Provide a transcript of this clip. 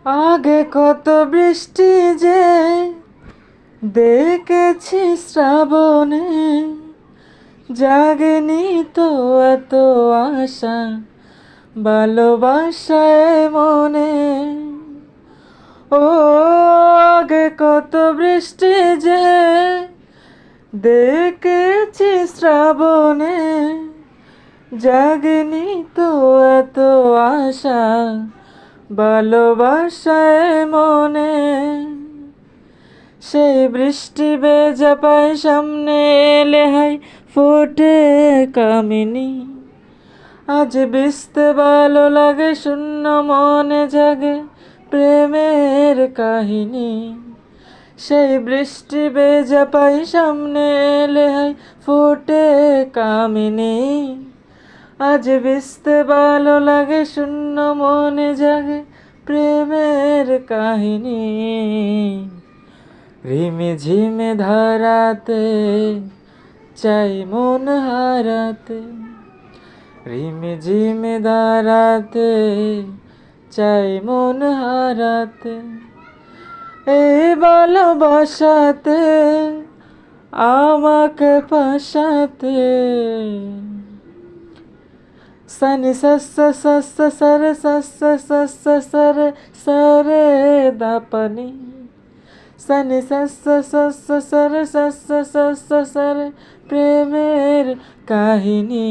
আগে কত বৃষ্টি যে দেখেছি শ্রাবণে, জাগেনি তো এত আশা ভালোবাসায় মনে। ও আগে কত বৃষ্টি যে দেখেছি শ্রাবণে, জাগেনি তো এত আশা ভালোবাসায় মনে। সেই বৃষ্টি ভেজা পায় সামনে এলে হাই ফোটে কামিনী। আজ ভিজতে ভালো লাগে, শূন্য মনে জাগে প্রেমের কাহিনী। সেই বৃষ্টি ভেজা পাই সামনে এলে হাই ফোটে কামিনী। আজ ভিজতে ভালো লাগে, শূন্য মনে জাগে প্রেমের কাহিনী। রিমি ঝিমে ধারাতে চাই মন হারাতে, রিমি ঝিমে ধারাতে চাই মন হারাতে। এই ভালোবাসাতে আমাকে ফাঁসাতে। সানি সাসা সাসা সারে সাসা সাসা সারে সারে দাপানি, সানি সাসা সাসা সারে সাসা সাসা সারে প্রেমের কাহিনী।